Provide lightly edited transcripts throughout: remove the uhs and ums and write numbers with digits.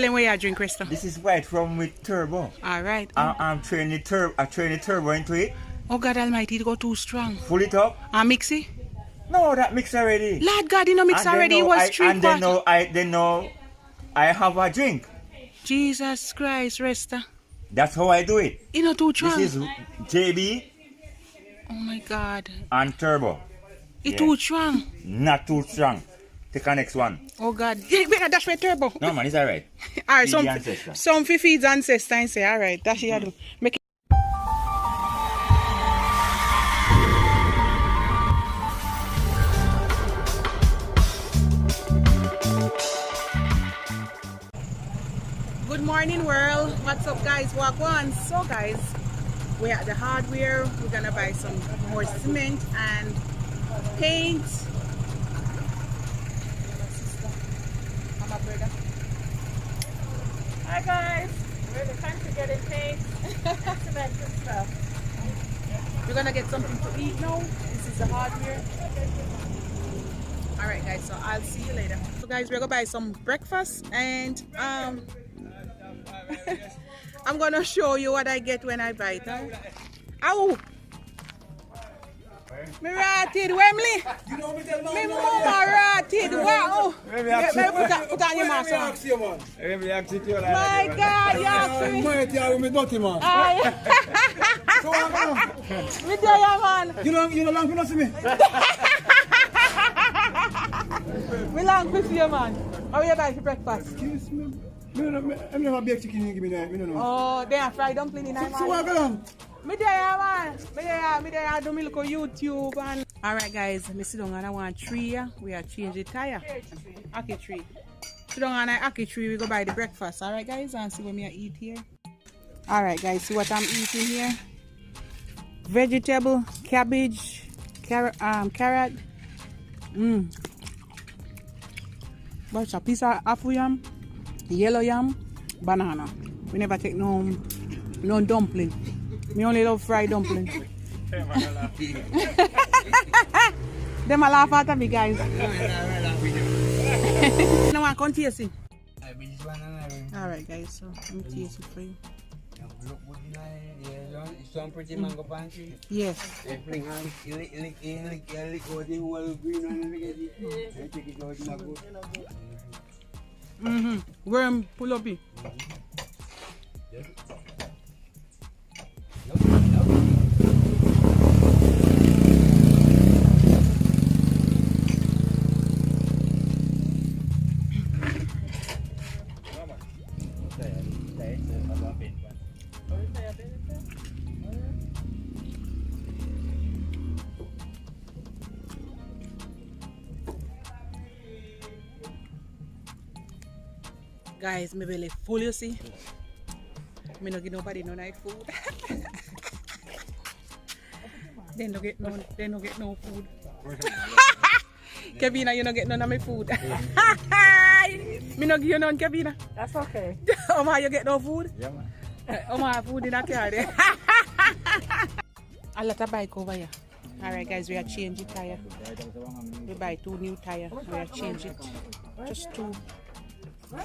Tell them where you drink, Crystal. This is white rum with turbo. Alright. I'm training the turbo. I train the turbo into it. Oh God Almighty, it go too strong. Pull it up. And mix it? No, that mix already. Lord God, you know mix already. It was 3 And they know I have a drink. Jesus Christ, Resta. That's how I do it. You know too strong. This is JB. Oh my God. And turbo. It too strong. Not too strong. Take the next one. Oh God. You better dash my turbo. No man, it's alright. Alright, some feeds ancestor and say, alright, that's what you do. Make it. Good morning world. What's up guys? Walk on. So guys, we're at the hardware. We're gonna buy some more cement and paint. My brother. Hi guys, we're in the country getting paint, cement and stuff. We're gonna get something to eat now. This is the hardware. Alright guys, so I'll see you later. So guys, we're gonna buy some breakfast and I'm gonna show you what I get when I buy it. Huh? Ow! Me rotted, Wembley. Me mama rotted. Wow. Put on your mask on. My God, you asked me. Me there, man. You know long to see me. Me long to see you, man. How you buy for breakfast? Excuse me. I'm never baked chicken. You give me that. Me no know. Oh, they are fried dumpling in there, man. So what go on? Me there, man. Me there. I do me look on YouTube and. Alright guys, me sit down and I want 3 here. We are change the tire. Aki tree. Sit down and I Aki tree, we go buy the breakfast. Alright guys, and see what me I eat here. Alright guys, see what I'm eating here. Vegetable, cabbage, carrot. But a piece of apple yam, yellow yam, banana. We never take no dumpling. Me only love fried dumpling. Them a laugh at me, guys. No one can taste it. Alright, guys, so let me taste it for you. Some pretty mango pancake. Yes. Worm pull up it. Guys, my belly full, you see. Me no give nobody no night food. They no get no food. Kevina, you no get none of my food. Me no give you none, Kevina. That's okay. Oma, you get no food? Yeah man. Oma, food in a car there. A lot of bike over here. Alright guys, we are changing tire. We buy 2 new tires. We are changing it. Just 2. See,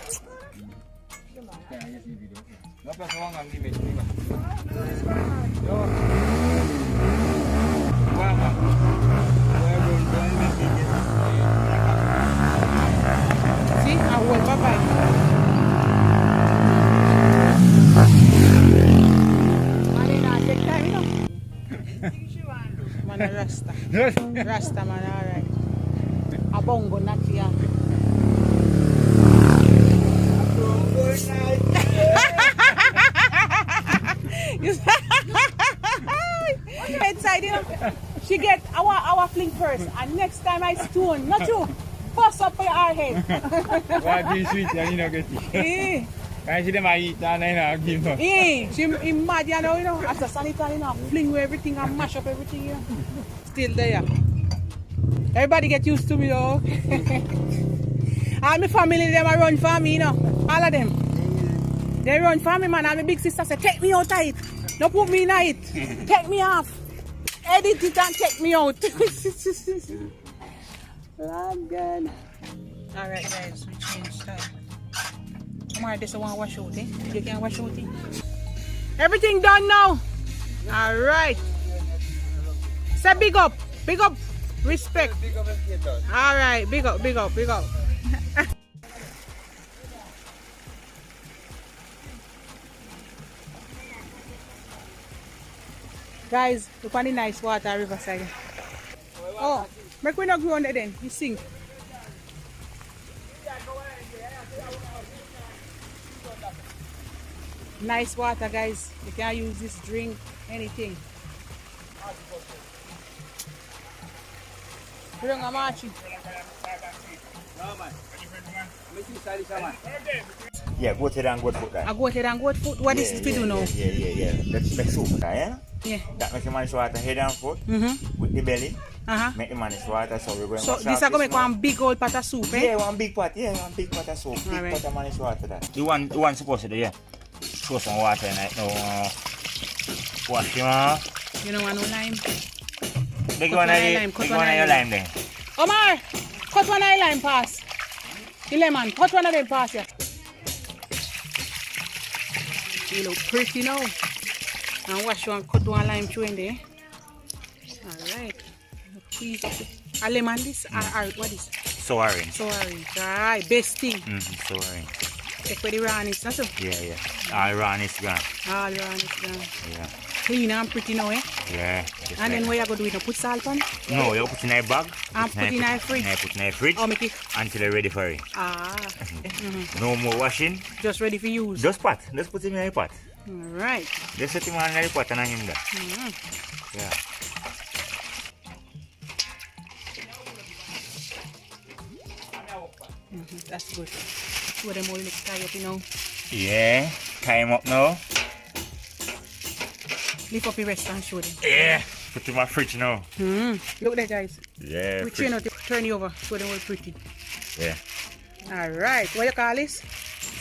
I will bye-bye. Man, a Rasta. Rasta man, alright. A bongo, not here. Inside, you know, she get our fling first, and next time I stone, not you, bust up for your head. Why be sweet and you don't get it? I see them eat and I give them. She mad, you know, as a sanitary, you know, fling with everything and mash up everything, you know. Still there. Everybody get used to me, though. All my family, them are run for me, you know. All of them. They run for me, man. And my big sister said, take me out of it. Don't put me in it. Take me off. Edit it and take me out. I'm good. Alright guys, we changed time. Tomorrow this one wash out, eh? You can wash out, eh? Everything done now. Alright. Say big up. Big up. Respect. Alright, big up, big up, big up. Guys, look on the nice water riverside. Oh, make we not go under then. You sink. Nice water, guys. You can use this drink, anything. Bring a marching. Yeah, goat head and goat foot guy. I go ahead and go foot. What is it to do now? Yeah. Let's make soup guy, yeah? Yeah. That makes the manage water head and foot with the belly. Make the manage water, so we're going to So this is going to make one big old pot of soup, eh? Yeah, one big pot of soup. Big Alright. pot of manage water that. The one supposed to do, yeah. Throw some water in it now. Wash him off. You don't want no lime? Big one of your lime then. Omar, cut one of the lime pass. The lemon, cut one of them pass here. You look pretty now. And wash one, cut one lime through in there. Alright. A lemon this? What is? Sour orange. So orange. Alright, best thing. Sour orange. Take for the rawness, that's all. Yeah. All raw is gone. All the rawness gone. Yeah. Clean and pretty now, eh? Yeah. And then what you going to do? You put salt on? No, you put in a bag. And put in a fridge? Put in a fridge Oh, make it. until you're ready for it. No more washing. Just ready for use. Just pot. Just put him in a pot. Alright. Just set him on the pot and hang him there. Yeah. That's good. Two of them all look tied up, you know. Yeah. Tie him up now. Lift up your rest and show them. Yeah. Put him in my fridge now. Look there, guys. Yeah. We train out to turn you over. Show them all pretty. Yeah. Alright. What you call this?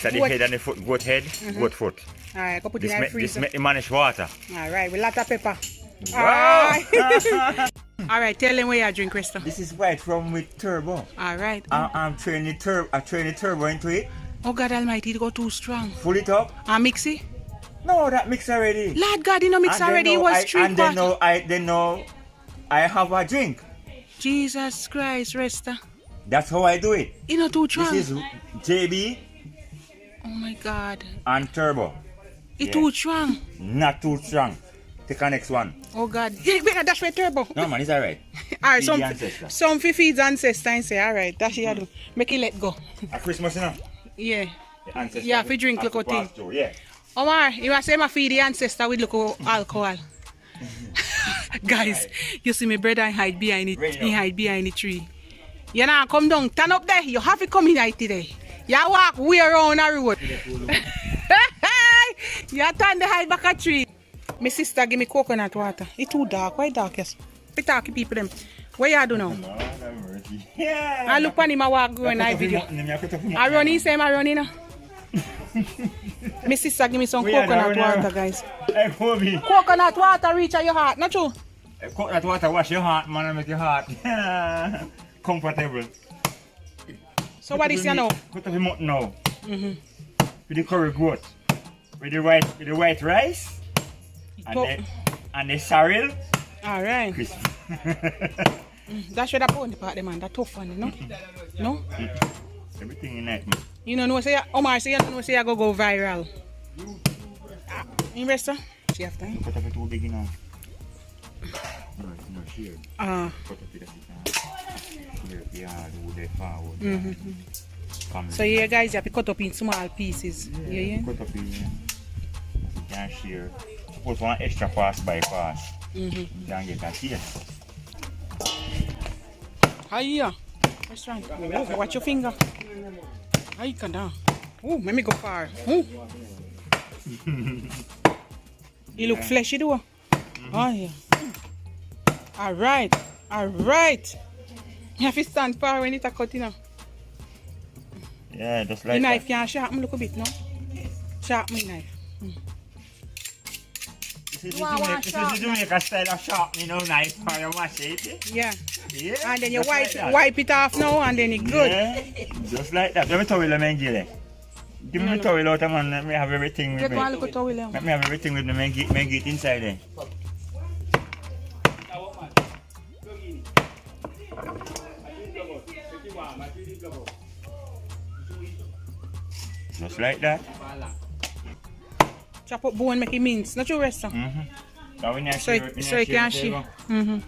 So the head and the foot, goat head, goat foot. Alright, go put it This in the make freezer. the manage water. Alright, with lot of pepper. Wow. Alright, tell them where you drink, Resta. This is white rum with turbo. Alright. I'm turning the turbo into it. Oh God Almighty, it go too strong. Pull it up. And mix it? No, that mix already. Lord God, you know mix And already. It was 3 And then quarters. they know I have a drink. Jesus Christ, Resta. That's how I do it. You know too strong. This is JB Oh my God. and turbo. It too strong. Not too strong. Take the next one. Oh God. Yeah, better dash with turbo. No man, it's alright. Alright, Feed the ancestor. some feeds ancestor and say, alright, that's what you do. Make it let go. At Christmas, you know? Yeah. The ancestor Yeah, if you drink, have look to how pass through, yeah. Omar, you want to say I feed the ancestor with look alcohol. Guys, you see my brother hide behind it. Ready He now. hide behind the tree. You know, come down, turn up there. You have to come in here today. You walk way around the road. You turn the hide back a tree. My sister give me coconut water. It's too dark. Why dark? Yes. We talk to people them. What you do now? Yeah. I look on him, I walk going in video. I run, he say I run in. My sister give me some coconut water, guys. Hey, Kobe. Coconut water reach at your heart, not true? Coconut water wash your heart, man, and make your heart comfortable. So what is you now? Cut off your mouth now. With the curry goat. With the white rice. And the sorrel. Alright. Crisp. That's what I put on the part, man. That tough one, you know? No? Everything in that, man. You know, say, Omar, say, you know, say, I go viral. Investor? She have time? Cut off it too big enough. No, here. Cut off it here. Yeah, do that forward. So yeah, guys, you have to cut up in small pieces. Yeah. Cut off it, yeah. You can share. Put one extra pass by pass. You can get a taste. Hiya. That's right. Oh, watch your finger. Hi, come down. Oh, let me go far. Oh. You look fleshy, though. Oh, yeah. Alright. Alright. You have to stand far when it's a cut, you know. Yeah, just The like knife that. can sharpen look a bit, no? Sharpen my knife. This is Wow, wow, the sharp Jamaican style of sharpening, you know, knife for your mash it. Yeah. Yeah. And then you just wipe like that. wipe it off now and then it's good. Yeah, just like that. Let me tell you, let me get it. Give me the towel out, man. Let me have everything with Get me. one little towel. Let me have everything with me. Make it inside there. Just like that. Chop up bone, make it mince. Not your rest. So you can share.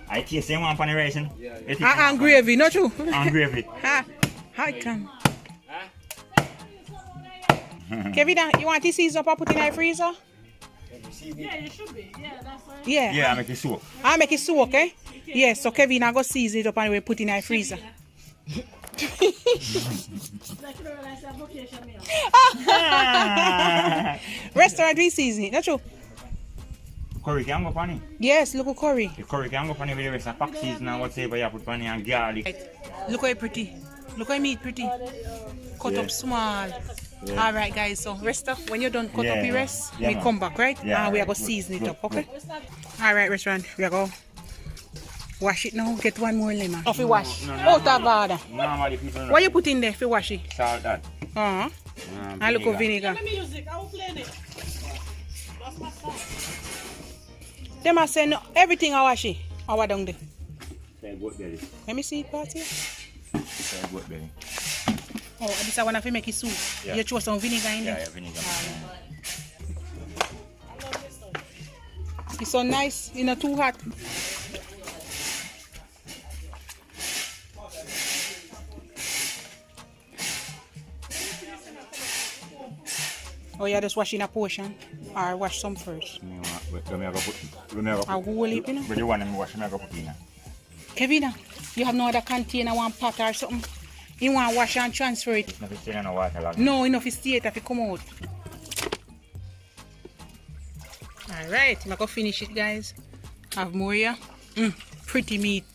I taste them one on the rice. And gravy, not true? And gravy. I can. Kevin, you want to season up and put in the freezer? Yeah, you should be. Yeah, that's right. Yeah. Yeah, I make it soak. I make it soak, okay? Yeah, so Kevin, I go season it up and we put in the freezer. Like you know, when I say vocation meal. Restaurant we season it, not true? Curry can go on it. Yes, look at curry. The curry can go on it with the rest of pack season and whatever you put on it and garlic. Look how it pretty. Look how it meat pretty. Cut up small. Yeah. Alright guys, so rest up. When you're done cut up your rest, we man. come back, right? Yeah, And we are right. going to season it up, okay? Alright restaurant, we are going to wash it now. Get one more lemon. Off you wash. Out of order. Normally people know. What you put in there if you wash it? Salt that. And look at vinegar. Let me music. I will play it. That's my song. Them are saying everything I wash it. I wash down there. Say goat belly. Let me see it part here. Say goat belly. Oh, this is one of you make it soup. Yeah. You throw some vinegar in there. Yeah, vinegar. It's so nice, you know, too hot. Oh, yeah, just wash in a portion. Or wash some first. I whole heap, you know? But you want to wash me, I go put in. Kevin, you have no other container, one pot or something? You want to wash and transfer it? Nothing stay in the water long. No, enough is stay it if you come out. Alright, I'm going to finish it, guys. Have more here. Pretty meat.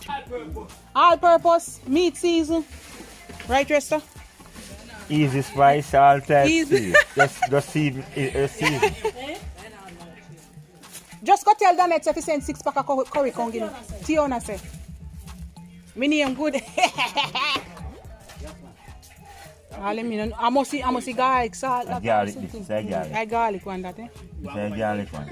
All purpose meat season. Right, Resta? Easy spice, salted. Easy. Just season. Just go tell Danette if you send 6 pack of curry, come give me. Tiona say. My name good. I must see garlic, salt. Garlic, this is a garlic. I garlic one that, eh? This is a garlic one.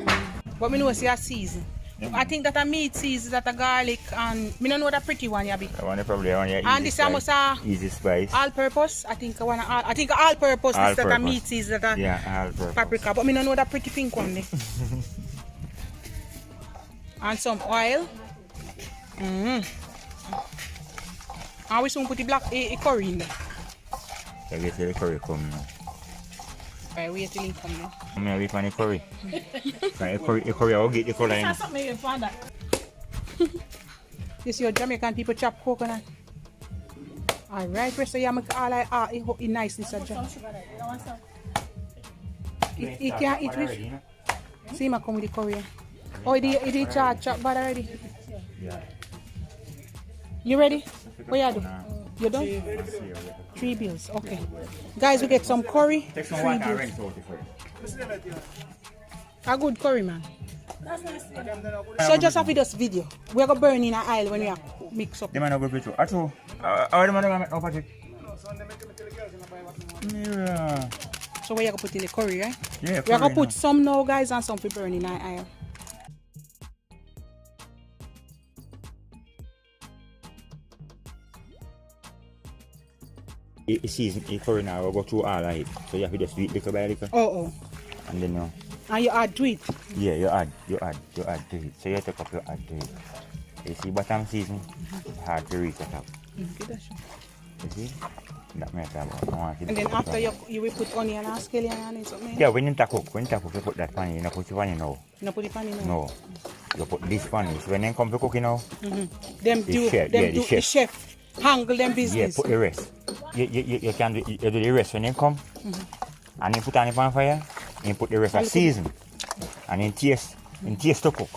But I know see a season. I think that a meat season, that a garlic, and I don't know that pretty one, yeah, be. I want probably one here. And this almost a easy spice. all purpose. I think all purpose All is that a purpose. meat season, that a Yeah, all purpose. paprika. But I don't know that pretty pink one there. And some oil. And we soon put the black curry in there. So wait till the curry come now. Alright, wait till it come now. I'm going to wait for the curry. The curry, I'll get the color in. That's something you found that. This your Jamaican people chop coconut. Alright, so you make all it niceness. Some sugar there. You don't want some? It can't eat with. See, I come with the curry. Oh, it chop bad already. Yeah. You ready? What you do? You done? 3 bills. Okay. Guys, we get some curry. Take some 3 water and bills. rinse out the curry. A good curry, man. That's nice. So just after this video, we're going to burn in an aisle when we are mix up. The man will go too. At all. How the man will make up at it? Yeah. So where you going to put in the curry, right? Yeah, We're going to put some now, guys, and some for burn in an aisle. The season, the curry now will go through all of it. So you have to just do it little by little. Oh. And then And you add to it. yeah, you add to it. So you take up, you add to it. You see bottom season, hard to reach the top. Give that shot. You see? That makes about. And then after you will put onion and scallion and something. Yeah, when you cook, you put that pan, you don't put it pan now. No put it pan in now. No. You put this pan. So when they come to cooking now, Them do the chef handle them yeah, business. put the rest. You can do, you do the rest when they come. And you put on the pan fire, and you put the rest of season. And then taste to cook.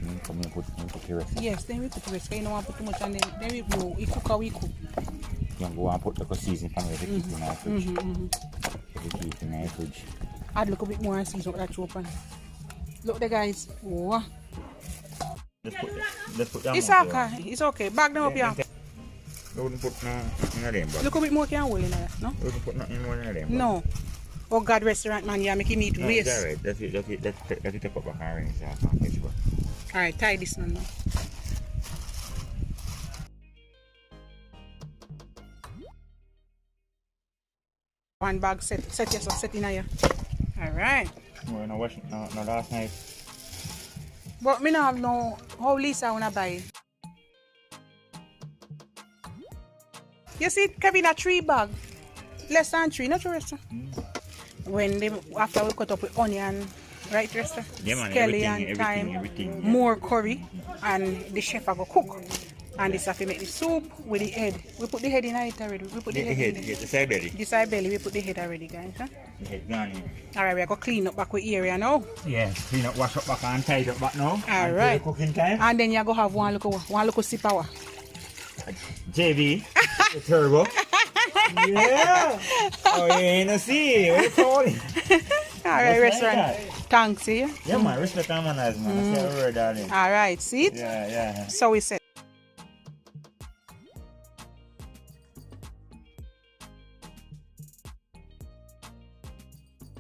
And you put the rest. Yes, then we put the rest. You don't want to put too much and then we go. We cook how we cook. You can go and put the season pan with the keep in the fridge. Keep in the fridge. Add a little bit more and season with that open. Look there, guys. Oh. Just put them It's up okay. It's okay. Back them up here. You wouldn't put nothing in them, but Look a bit more can hold in there, no? you wouldn't put nothing more in them. No. Oh God, restaurant man, you make him eat No, waste. it's alright. Let it take up back and rinse off and fetch back. Alright, tie this one now. One bag set yes, set in here. Alright. No, no wash, no last night. But me no have no, how Lisa wanna buy? You see, Kevin, a 3 bag. Less than 3, not your restaurant. When they, after we cut up with onion, right, restaurant? Yeah, man, Skelly everything, and thyme, everything. more curry, and the chef will go cook. And this have to make the soup with the head. We put the head in it already. We put the head in there. The side belly. The side belly, we put the head already, guys. Huh? The head gone in. Alright, we are going to clean up back with area now. Yeah, clean up, wash up back and tidy up back now. Alright. Cooking time. And then you go have one look sip hour. JV, the turbo. Yeah. Oh, you ain't see. What you calling? Alright, Just like restaurant. Thanks, see you. Yeah, man, respect our manners, man. That's your word, darling. Alright, see it? Yeah. So we said.